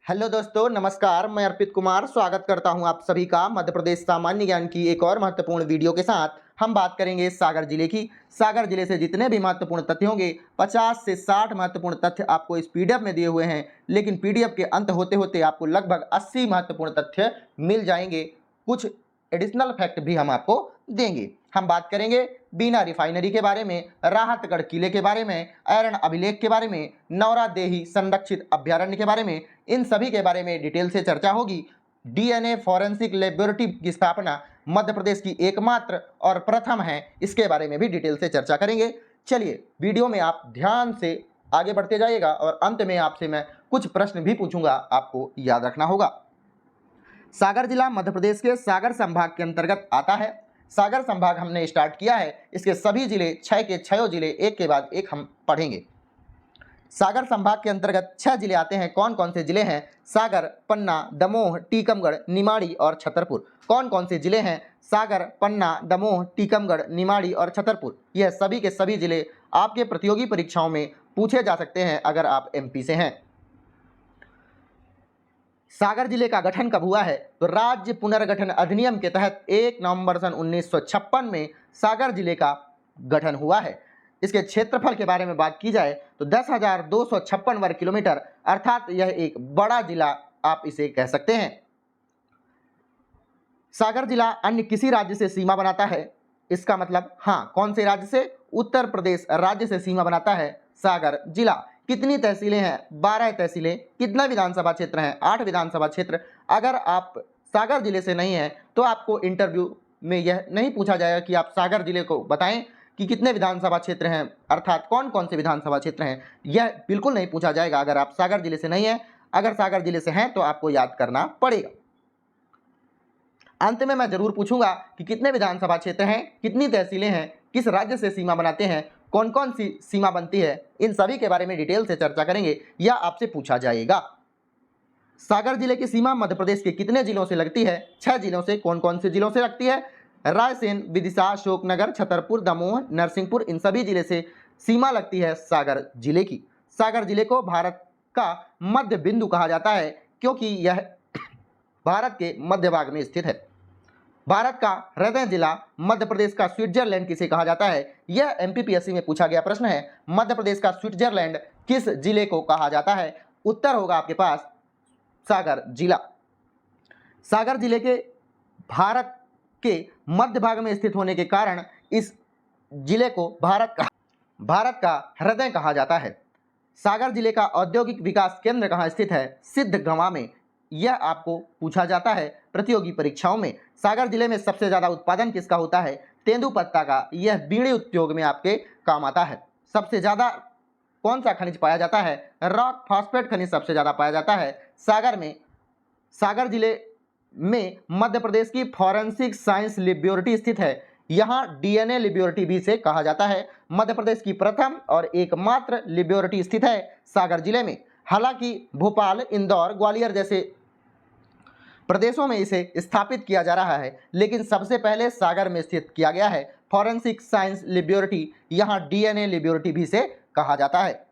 Hello दोस्तों, नमस्कार। मैं अर्पित कुमार स्वागत करता हूं आप सभी का मध्य प्रदेश सामान्य ज्ञान की एक और महत्वपूर्ण वीडियो के साथ। हम बात करेंगे सागर जिले की। सागर जिले से जितने भी महत्वपूर्ण तथ्य होंगे 50 से 60 महत्वपूर्ण तथ्य आपको इस पीडीएफ में दिए हुए हैं, लेकिन पीडीएफ के अंत होते होते आपको लगभग 80 महत्वपूर्ण तथ्य मिल जाएंगे। कुछ एडिशनल फैक्ट भी हम आपको देंगे। हम बात करेंगे बीना रिफाइनरी के बारे में, राहतगढ़ किले के बारे में, ऐरण अभिलेख के बारे में, नौरा देही संरक्षित अभ्यारण्य के बारे में। इन सभी के बारे में डिटेल से चर्चा होगी। डीएनए फॉरेंसिक लेबोरेटरी की स्थापना मध्य प्रदेश की एकमात्र और प्रथम है, इसके बारे में भी डिटेल से चर्चा करेंगे। चलिए वीडियो में आप ध्यान से आगे बढ़ते जाइएगा और अंत में आपसे मैं कुछ प्रश्न भी पूछूंगा, आपको याद रखना होगा। सागर जिला मध्य प्रदेश के सागर संभाग के अंतर्गत आता है। सागर संभाग हमने स्टार्ट किया है, इसके सभी जिले 6 के 6 जिले एक के बाद एक हम पढ़ेंगे। सागर संभाग के अंतर्गत 6 जिले आते हैं। कौन कौन से जिले हैं? सागर, पन्ना, दमोह, टीकमगढ़, निमाड़ी और छतरपुर। कौन कौन से जिले हैं? सागर, पन्ना, दमोह, टीकमगढ़, निमाड़ी और छतरपुर। यह सभी के सभी जिले आपके प्रतियोगी परीक्षाओं में पूछे जा सकते हैं अगर आप एमपी से हैं। सागर जिले का गठन कब हुआ है? तो राज्य पुनर्गठन अधिनियम के तहत 1 नवंबर सन 1956 में सागर जिले का गठन हुआ है। इसके क्षेत्रफल के बारे में बात की जाए तो 10,256 वर्ग किलोमीटर, अर्थात यह एक बड़ा जिला आप इसे कह सकते हैं। सागर जिला अन्य किसी राज्य से सीमा बनाता है? इसका मतलब हाँ, कौन से राज्य से? उत्तर प्रदेश राज्य से सीमा बनाता है सागर जिला। कितनी तहसीलें हैं? 12 तहसीलें। कितना विधानसभा क्षेत्र हैं? 8 विधानसभा क्षेत्र। अगर आप सागर जिले से नहीं हैं तो आपको इंटरव्यू में यह नहीं पूछा जाएगा कि आप सागर जिले को बताएं कि कितने विधानसभा क्षेत्र हैं, अर्थात कौन कौन से विधानसभा क्षेत्र हैं, यह बिल्कुल नहीं पूछा जाएगा अगर आप सागर जिले से नहीं हैं। अगर सागर जिले से हैं तो आपको याद करना पड़ेगा। अंत में मैं जरूर पूछूंगा कि कितने विधानसभा क्षेत्र हैं, कितनी तहसीलें हैं, किस राज्य से सीमा बनाते हैं, कौन कौन सी सीमा बनती है। इन सभी के बारे में डिटेल से चर्चा करेंगे, यह आपसे पूछा जाएगा। सागर जिले की सीमा मध्य प्रदेश के कितने जिलों से लगती है? 6 जिलों से। कौन कौन से जिलों से लगती है? रायसेन, विदिशा, अशोकनगर, छतरपुर, दमोह, नरसिंहपुर, इन सभी जिले से सीमा लगती है सागर जिले की। सागर जिले को भारत का मध्य बिंदु कहा जाता है क्योंकि यह भारत के मध्य भाग में स्थित है। भारत का हृदय जिला मध्य प्रदेश का स्विट्जरलैंड किसे कहा जाता है? यह एमपीपीएससी में पूछा गया प्रश्न है। मध्य प्रदेश का स्विट्जरलैंड किस जिले को कहा जाता है? उत्तर होगा आपके पास सागर जिला। सागर जिले के भारत के मध्य भाग में स्थित होने के कारण इस जिले को भारत का हृदय कहा जाता है। सागर जिले का औद्योगिक विकास केंद्र कहाँ स्थित है? सिद्धगंगा में। यह आपको पूछा जाता है प्रतियोगी परीक्षाओं में। सागर जिले में सबसे ज्यादा उत्पादन किसका होता है? तेंदुपत्ता का। यह बीड़ी उद्योग में आपके काम आता है। सबसे ज्यादा कौन सा खनिज पाया जाता है? रॉक फॉस्फेट खनिज सबसे ज्यादा पाया जाता है सागर में। सागर जिले में मध्य प्रदेश की फॉरेंसिक साइंस लेबोरेटरी स्थित है। यहाँ डीएनए लेबोरेटरी भी से कहा जाता है। मध्य प्रदेश की प्रथम और एकमात्र लेबोरेटरी स्थित है सागर जिले में। हालांकि भोपाल, इंदौर, ग्वालियर जैसे प्रदेशों में इसे स्थापित किया जा रहा है, लेकिन सबसे पहले सागर में स्थित किया गया है फॉरेंसिक साइंस लेबोरेटरी। यहाँ डीएनए लेबोरेटरी भी से कहा जाता है।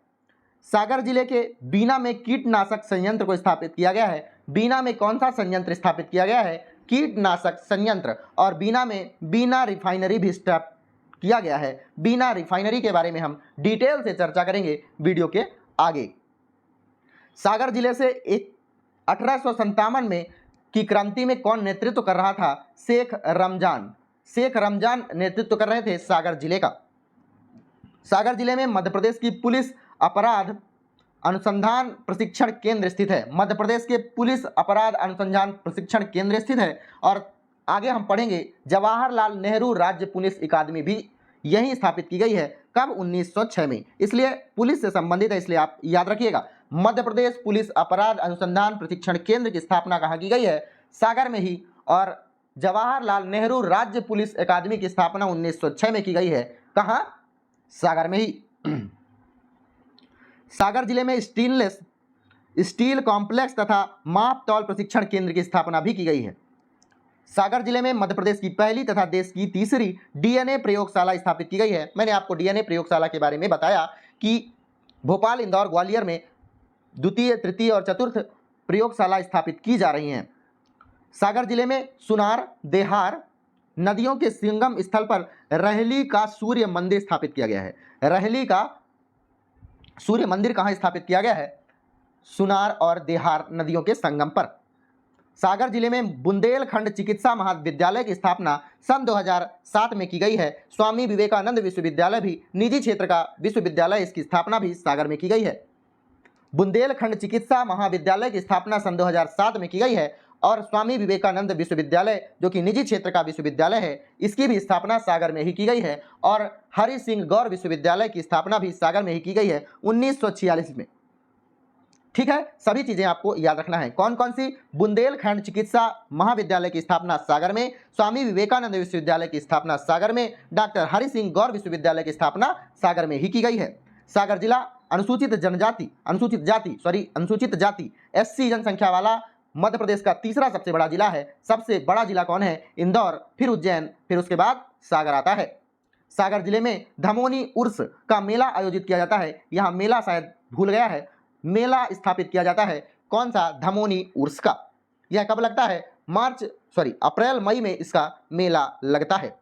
सागर जिले के बीना में कीटनाशक संयंत्र को स्थापित किया गया है। बीना में कौन सा संयंत्र स्थापित किया गया है? कीटनाशक संयंत्र। और बीना में बीना रिफाइनरी भी स्थापित किया गया है। बीना रिफाइनरी के बारे में हम डिटेल से चर्चा करेंगे वीडियो के आगे। सागर जिले से 1857 में की क्रांति में कौन नेतृत्व कर रहा था? शेख रमजान। शेख रमजान नेतृत्व कर रहे थे सागर जिले का। सागर जिले में मध्य प्रदेश की पुलिस अपराध अनुसंधान प्रशिक्षण केंद्र स्थित है। मध्य प्रदेश के पुलिस अपराध अनुसंधान प्रशिक्षण केंद्र स्थित है। और आगे हम पढ़ेंगे जवाहरलाल नेहरू राज्य पुलिस अकादमी भी यहीं स्थापित की गई है। कब? 1906 में। इसलिए पुलिस से संबंधित है, इसलिए आप याद रखिएगा। मध्य प्रदेश पुलिस अपराध अनुसंधान प्रशिक्षण केंद्र की स्थापना कहाँ की गई है? सागर में ही। और जवाहरलाल नेहरू राज्य पुलिस अकादमी की स्थापना 1906 में की गई है। कहाँ? सागर में ही। सागर जिले में स्टेनलेस स्टील कॉम्प्लेक्स तथा माप तौल प्रशिक्षण केंद्र की स्थापना भी की गई है। सागर जिले में मध्य प्रदेश की पहली तथा देश की तीसरी डीएनए प्रयोगशाला स्थापित की गई है। मैंने आपको डीएनए प्रयोगशाला के बारे में बताया कि भोपाल, इंदौर, ग्वालियर में द्वितीय, तृतीय और चतुर्थ प्रयोगशाला स्थापित की जा रही हैं। सागर जिले में सुनार देहार नदियों के संगम स्थल पर रहली का सूर्य मंदिर स्थापित किया गया है। रहली का सूर्य मंदिर कहाँ स्थापित किया गया है? सुनार और देहार नदियों के संगम पर। सागर जिले में बुंदेलखंड चिकित्सा महाविद्यालय की स्थापना सन 2007 में की गई है। स्वामी विवेकानंद विश्वविद्यालय भी निजी क्षेत्र का विश्वविद्यालय, इसकी स्थापना भी सागर में की गई है। बुंदेलखंड चिकित्सा महाविद्यालय की स्थापना सन 2007 में की गई है और स्वामी विवेकानंद विश्वविद्यालय जो कि निजी क्षेत्र का विश्वविद्यालय है, इसकी भी स्थापना सागर में ही की गई है और हरि सिंह गौर विश्वविद्यालय की स्थापना भी सागर में ही की गई है 1946 में। ठीक है, सभी चीजें आपको याद रखना है। कौन कौन सी? बुंदेलखंड चिकित्सा महाविद्यालय की स्थापना सागर में, स्वामी विवेकानंद विश्वविद्यालय की स्थापना सागर में, डॉक्टर हरि सिंह गौर विश्वविद्यालय की स्थापना सागर में ही की गई है। सागर जिला अनुसूचित जाति SC जनसंख्या वाला मध्य प्रदेश का तीसरा सबसे बड़ा जिला है। सबसे बड़ा जिला कौन है? इंदौर, फिर उज्जैन, फिर उसके बाद सागर आता है। सागर जिले में धमोनी उर्स का मेला आयोजित किया जाता है। यहाँ मेला शायद भूल गया है, मेला स्थापित किया जाता है। कौन सा? धमोनी उर्स का। यह कब लगता है? अप्रैल मई में इसका मेला लगता है।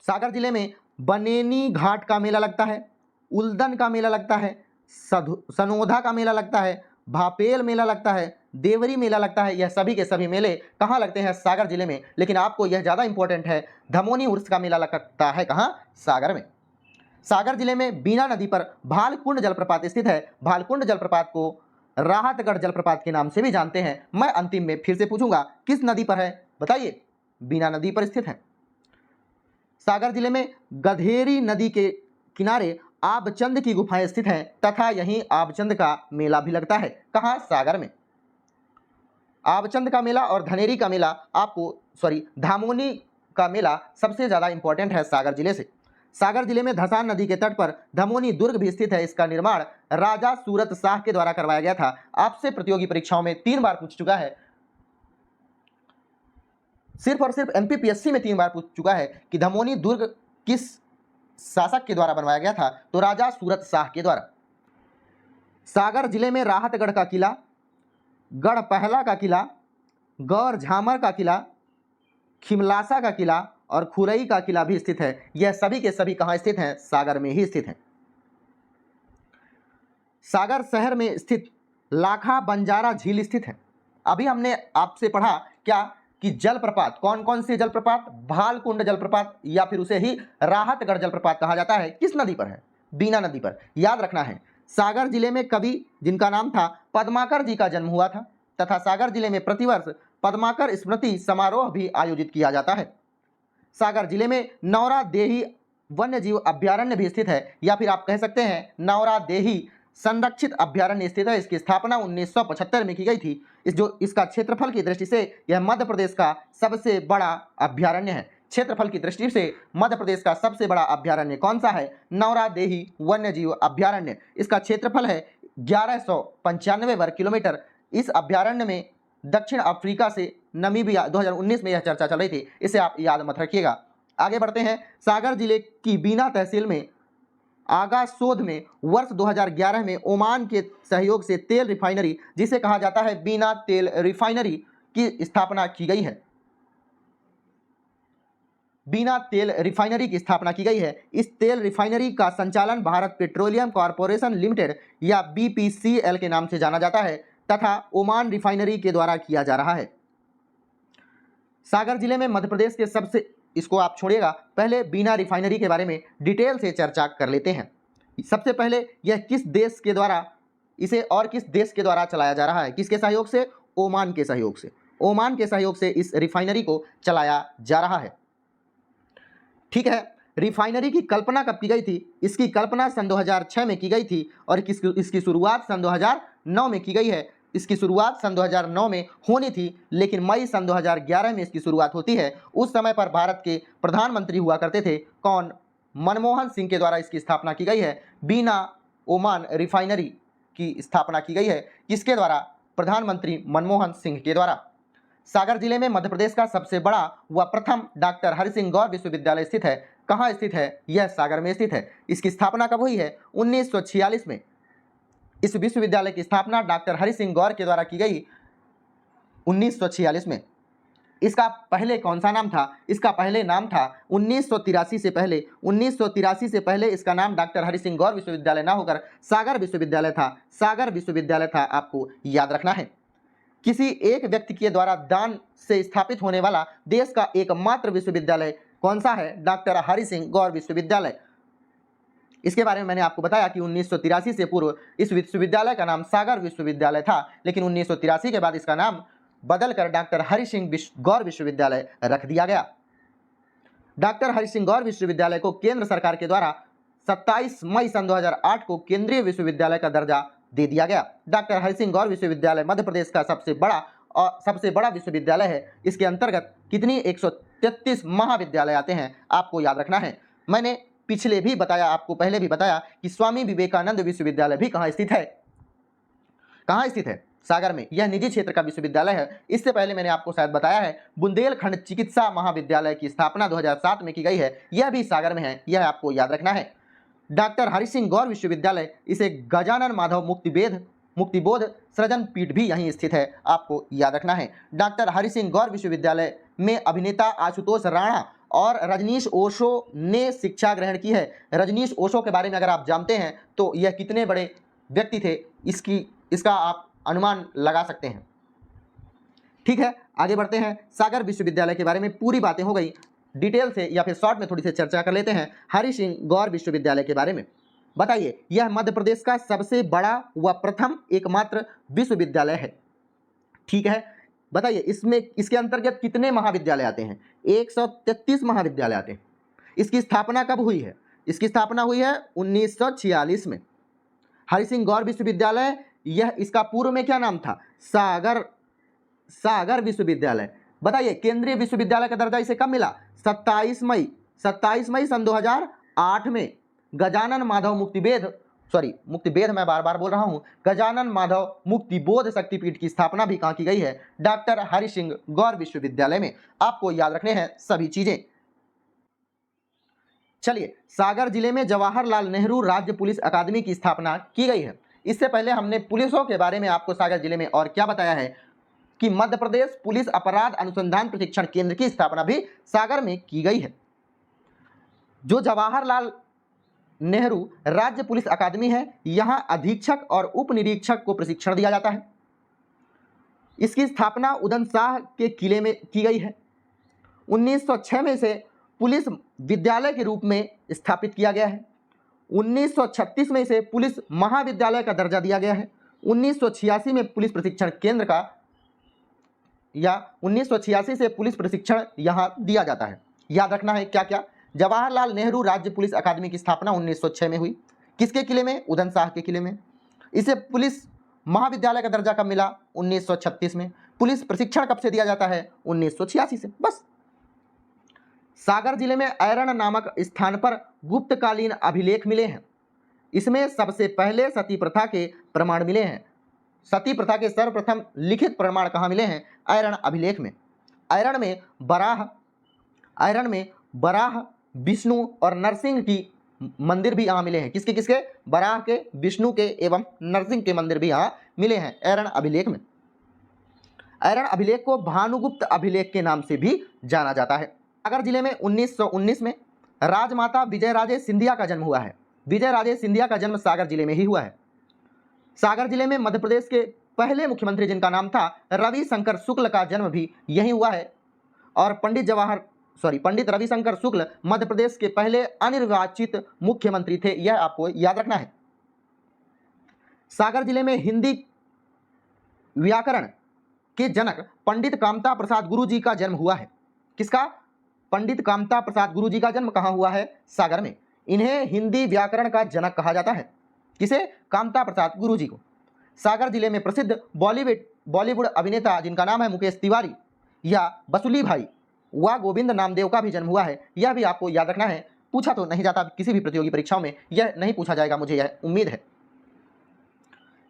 सागर जिले में बनेनी घाट का मेला लगता है, उल्दन का मेला लगता है, सनोधा का मेला लगता है, भापेल मेला लगता है, देवरी मेला लगता है। यह सभी के सभी मेले कहाँ लगते हैं? सागर जिले में। लेकिन आपको यह ज़्यादा इंपॉर्टेंट है, धमोनी उर्स का मेला लगता है कहाँ? सागर में। सागर जिले में बीना नदी पर भालकुंड जलप्रपात स्थित है। भालकुंड जलप्रपात को राहतगढ़ जलप्रपात के नाम से भी जानते हैं। मैं अंतिम में फिर से पूछूंगा, किस नदी पर है? बताइए। बीना नदी पर स्थित है। सागर जिले में गधेरी नदी के किनारे आबचंद की गुफाएं स्थित हैं तथा यहीं आबचंद का मेला भी लगता है। कहाँ? सागर में। आबचंद का मेला और धनेरी का मेला धामोनी का मेला सबसे ज्यादा इंपॉर्टेंट है सागर जिले से। सागर जिले में धसान नदी के तट पर धमोनी दुर्ग भी स्थित है। इसका निर्माण राजा सूरत शाह के द्वारा करवाया गया था। आपसे प्रतियोगी परीक्षाओं में 3 बार पूछ चुका है, सिर्फ और सिर्फ MPPSC में 3 बार पूछ चुका है कि धमोनी दुर्ग किस शासक के द्वारा बनवाया गया था? तो राजा सूरत शाह के द्वारा। सागर जिले में राहतगढ़ का किला, गढ़ पहला का किला, गौर झामर का किला, खिमलासा का किला और खुरई का किला भी स्थित है। यह सभी के सभी कहाँ स्थित हैं? सागर में ही स्थित हैं। सागर शहर में स्थित लाखा बंजारा झील स्थित है। अभी हमने आपसे पढ़ा क्या कि जलप्रपात, कौन कौन से जलप्रपात? भालकुंड जलप्रपात या फिर उसे ही राहतगढ़ जलप्रपात कहा जाता है। किस नदी पर है? बीना नदी पर। याद रखना है। सागर जिले में कवि जिनका नाम था पद्माकर जी का जन्म हुआ था तथा सागर जिले में प्रतिवर्ष पद्माकर स्मृति समारोह भी आयोजित किया जाता है। सागर जिले में नौरा देही वन्य जीव अभ्यारण्य भी स्थित है या फिर आप कह सकते हैं नौरा देही संरक्षित अभ्यारण्य स्थित है। इसकी स्थापना 1975 में की गई थी। इसका क्षेत्रफल की दृष्टि से यह मध्य प्रदेश का सबसे बड़ा अभ्यारण्य है। क्षेत्रफल की दृष्टि से मध्य प्रदेश का सबसे बड़ा अभ्यारण्य कौन सा है? नौरा देही वन्य जीव अभ्यारण्य। इसका क्षेत्रफल है 1195 वर्ग किलोमीटर। इस अभ्यारण्य में दक्षिण अफ्रीका से नमीबिया 2019 में यह चर्चा चल रही थी, इसे आप याद मत रखिएगा। आगे बढ़ते हैं। सागर जिले की बीना तहसील में आगाशोध में वर्ष 2011 में ओमान के सहयोग से तेल रिफाइनरी, जिसे कहा जाता है बीना तेल रिफाइनरी, की स्थापना की गई है। बीना तेल रिफाइनरी की स्थापना की गई है। इस तेल रिफाइनरी का संचालन भारत पेट्रोलियम कॉरपोरेशन लिमिटेड या BPCL के नाम से जाना जाता है तथा ओमान रिफाइनरी के द्वारा किया जा रहा है। सागर जिले में मध्य प्रदेश के सबसे, इसको आप छोड़िएगा, पहले बीना रिफाइनरी के बारे में डिटेल से चर्चा कर लेते हैं। सबसे पहले यह किस देश के द्वारा, इसे और किस देश के द्वारा चलाया जा रहा है? किसके सहयोग से? ओमान के सहयोग से। ओमान के सहयोग से इस रिफाइनरी को चलाया जा रहा है। ठीक है। रिफाइनरी की कल्पना कब की गई थी? इसकी कल्पना सन 2006 में की गई थी और इसकी शुरुआत सन 2009 में की गई है। इसकी शुरुआत सन 2009 में होनी थी, लेकिन मई सन 2011 में इसकी शुरुआत होती है। उस समय पर भारत के प्रधानमंत्री हुआ करते थे। कौन? मनमोहन सिंह के द्वारा इसकी स्थापना की गई है। बीना ओमान रिफाइनरी की स्थापना की गई है। किसके द्वारा? प्रधानमंत्री मनमोहन सिंह के द्वारा। सागर जिले में मध्य प्रदेश का सबसे बड़ा व प्रथम डॉक्टर हरि सिंह गौर विश्वविद्यालय स्थित है। कहाँ स्थित है? यह सागर में स्थित है। इसकी स्थापना कब हुई है? 1946 में। इस विश्वविद्यालय की स्थापना डॉक्टर हरि सिंह गौर के द्वारा की गई 1946 में। इसका पहले कौन सा नाम था? इसका पहले नाम था 1983 से पहले इसका नाम डॉक्टर हरि सिंह गौर विश्वविद्यालय ना होकर सागर विश्वविद्यालय था। सागर विश्वविद्यालय था, आपको याद रखना है। किसी एक व्यक्ति के द्वारा दान से स्थापित होने वाला देश का एकमात्र विश्वविद्यालय कौन सा है? डॉक्टर हरि सिंह गौर विश्वविद्यालय। इसके बारे में मैंने आपको बताया कि 1983 से पूर्व इस विश्वविद्यालय का नाम सागर विश्वविद्यालय था, लेकिन 1983 के बाद इसका नाम बदलकर डॉक्टर हरि सिंह गौर विश्वविद्यालय रख दिया गया। डॉक्टर हरि सिंह गौर विश्वविद्यालय को केंद्र सरकार के द्वारा 27 मई सन 2008 को केंद्रीय विश्वविद्यालय का दर्जा दे दिया गया। डॉक्टर हरि सिंह गौर विश्वविद्यालय मध्य प्रदेश का सबसे बड़ा विश्वविद्यालय है। इसके अंतर्गत कितनी 133 महाविद्यालय आते हैं, आपको याद रखना है। मैंने पिछले भी बताया, आपको पहले भी बताया कि स्वामी विवेकानंद विश्वविद्यालय भी कहाँ स्थित है? कहाँ स्थित है? सागर में। यह निजी क्षेत्र का विश्वविद्यालय है। इससे पहले मैंने आपको शायद बताया है बुंदेलखंड चिकित्सा महाविद्यालय की स्थापना 2007 में की गई है, यह भी सागर में है, यह आपको याद रखना है। डॉक्टर हरि सिंह गौर विश्वविद्यालय, इसे गजानन माधव मुक्तिबोध सृजन पीठ भी यहीं स्थित है, आपको याद रखना है। डॉक्टर हरि सिंह गौर विश्वविद्यालय में अभिनेता आशुतोष राणा और रजनीश ओशो ने शिक्षा ग्रहण की है। रजनीश ओशो के बारे में अगर आप जानते हैं तो यह कितने बड़े व्यक्ति थे, इसका आप अनुमान लगा सकते हैं। ठीक है, आगे बढ़ते हैं। सागर विश्वविद्यालय के बारे में पूरी बातें हो गई, डिटेल से या फिर शॉर्ट में थोड़ी सी चर्चा कर लेते हैं हरि सिंह गौर विश्वविद्यालय के बारे में। बताइए, यह मध्य प्रदेश का सबसे बड़ा व प्रथम एकमात्र विश्वविद्यालय है। ठीक है, बताइए इसके अंतर्गत कितने महाविद्यालय आते हैं? 133 महाविद्यालय आते हैं। इसकी स्थापना कब हुई है? इसकी स्थापना हुई है 1946 में। हरि सिंह गौर विश्वविद्यालय, यह इसका पूर्व में क्या नाम था? सागर विश्वविद्यालय। बताइए, केंद्रीय विश्वविद्यालय का दर्जा इसे कब मिला? 27 मई सन 2008 में गजानन माधव मुक्तिबोध मैं बार बार बोल रहा हूं, गजानन माधव मुक्तिबोध शक्तिपीठ की स्थापना भी कहां की गई है? डॉक्टर हरि सिंह गौर विश्वविद्यालय में। आपको याद रखने हैं सभी चीजें। चलिए, सागर जिले में जवाहरलाल नेहरू राज्य पुलिस अकादमी की स्थापना की गई है। इससे पहले हमने पुलिसों के बारे में आपको सागर जिले में और क्या बताया है कि मध्य प्रदेश पुलिस अपराध अनुसंधान प्रशिक्षण केंद्र की स्थापना भी सागर में की गई है। जो जवाहरलाल नेहरू राज्य पुलिस अकादमी है, यहां अधीक्षक और उप निरीक्षक को प्रशिक्षण दिया जाता है। इसकी स्थापना उदन शाह के किले में की गई है। 1906 में इसे पुलिस विद्यालय के रूप में स्थापित किया गया है। 1936 में इसे पुलिस महाविद्यालय का दर्जा दिया गया है। 1986 में पुलिस प्रशिक्षण केंद्र का 1986 से पुलिस प्रशिक्षण यहाँ दिया जाता है। याद रखना है क्या क्या? जवाहरलाल नेहरू राज्य पुलिस अकादमी की स्थापना 1906 में हुई। किसके किले में? उदन शाह के किले में। इसे पुलिस महाविद्यालय का दर्जा कब मिला? 1936 में। पुलिस प्रशिक्षण कब से दिया जाता है? 1986 से। बस। सागर जिले में ऐरण नामक स्थान पर गुप्तकालीन अभिलेख मिले हैं। इसमें सबसे पहले सती प्रथा के प्रमाण मिले हैं। सती प्रथा के सर्वप्रथम लिखित प्रमाण कहाँ मिले हैं? ऐरण अभिलेख में। ऐरण में बराह, विष्णु और नरसिंह की मंदिर भी यहाँ मिले हैं। किसके किसके? बराह के, विष्णु के एवं नरसिंह के मंदिर भी यहाँ मिले हैं ऐरण अभिलेख में। ऐरण अभिलेख को भानुगुप्त अभिलेख के नाम से भी जाना जाता है। सागर जिले में 1919 में राजमाता विजयराजे सिंधिया का जन्म हुआ है। विजयराजे सिंधिया का जन्म सागर जिले में ही हुआ है। सागर जिले में मध्य प्रदेश के पहले मुख्यमंत्री जिनका नाम था रविशंकर शुक्ल का जन्म भी यहीं हुआ है। और पंडित रविशंकर शुक्ल मध्य प्रदेश के पहले अनिर्वाचित मुख्यमंत्री थे, यह आपको याद रखना है। सागर जिले में हिंदी व्याकरण के जनक पंडित कामता प्रसाद गुरु जी का जन्म हुआ है। किसका? पंडित कामता प्रसाद गुरु जी का जन्म कहाँ हुआ है? सागर में। इन्हें हिंदी व्याकरण का जनक कहा जाता है। किसे? कामता प्रसाद गुरु जी को। सागर जिले में प्रसिद्ध बॉलीवुड अभिनेता जिनका नाम है मुकेश तिवारी या बसुली भाई व गोविंद नामदेव का भी जन्म हुआ है, यह भी आपको याद रखना है। पूछा तो नहीं जाता किसी भी प्रतियोगी परीक्षाओं में, यह नहीं पूछा जाएगा, मुझे यह उम्मीद है।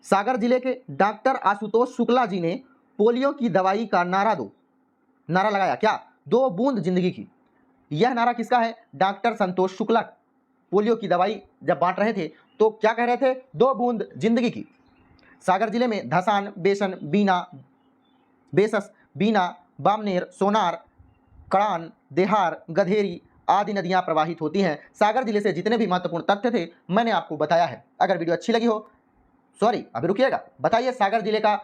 सागर जिले के डॉक्टर आशुतोष शुक्ला जी ने पोलियो की दवाई का नारा लगाया। क्या? 2 बूंद जिंदगी की। यह नारा किसका है? डॉक्टर संतोष शुक्ला। पोलियो की दवाई जब बांट रहे थे तो क्या कह रहे थे? 2 बूंद जिंदगी की। सागर जिले में धसान, बेसन, बेसस, बीना, बामनेर, सोनार, कड़ान, देहार, गधेरी आदि नदियां प्रवाहित होती हैं। सागर जिले से जितने भी महत्वपूर्ण तथ्य थे मैंने आपको बताया है। अगर वीडियो अच्छी लगी हो, अभी रुकिएगा, बताइए सागर जिले का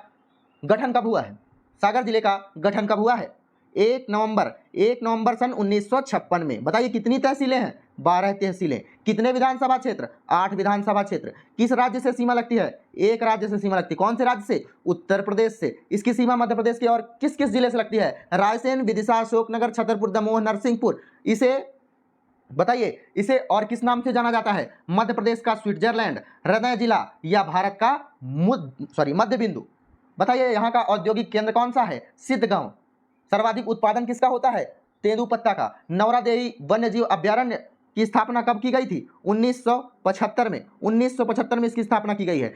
गठन कब हुआ है? सागर जिले का गठन कब हुआ है? 1 नवंबर सन 1956 में। बताइए कितनी तहसीलें हैं? 12 तहसीलें। कितने विधानसभा क्षेत्र? 8 विधानसभा क्षेत्र। किस राज्य से सीमा लगती है? एक राज्य से सीमा लगती है। कौन से राज्य से? उत्तर प्रदेश से। इसकी सीमा मध्य प्रदेश के और किस किस जिले से लगती है? रायसेन, विदिशा, अशोकनगर, छतरपुर, दमोह, नरसिंहपुर। इसे बताइए, इसे और किस नाम से जाना जाता है? मध्य प्रदेश का स्विट्जरलैंड, हृदय जिला या भारत का मध्य बिंदु। बताइए यहाँ का औद्योगिक केंद्र कौन सा है? सिद्धगांव। सर्वाधिक उत्पादन किसका होता है? तेंदुपत्ता का। नौरादेवी वन्यजीव अभ्यारण्य की स्थापना कब की गई थी? 1975 में। 1975 में इसकी स्थापना की गई है।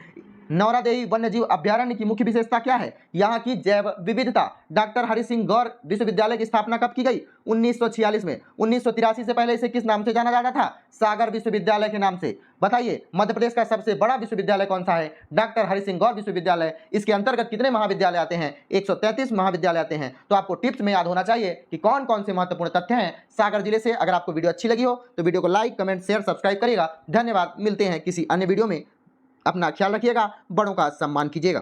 नौरादेवी वन्यजीव अभ्यारण्य की मुख्य विशेषता क्या है? यहाँ की जैव विविधता। डॉक्टर हरि सिंह गौर विश्वविद्यालय की स्थापना कब की गई? 1946 में। 1983 से पहले इसे किस नाम से जाना जाता था? सागर विश्वविद्यालय के नाम से। बताइए मध्य प्रदेश का सबसे बड़ा विश्वविद्यालय कौन सा है? डॉक्टर हरि सिंह गौर विश्वविद्यालय। इसके अंतर्गत कितने महाविद्यालय आते हैं? 133 महाविद्यालय आते हैं। तो आपको टिप्स में याद होना चाहिए कि कौन कौन से महत्वपूर्ण तथ्य हैं सागर जिले से। अगर आपको वीडियो अच्छी लगी हो तो वीडियो को लाइक, कमेंट, शेयर, सब्सक्राइब करिएगा। धन्यवाद। मिलते हैं किसी अन्य वीडियो में। अपना ख्याल रखिएगा, बड़ों का सम्मान कीजिएगा।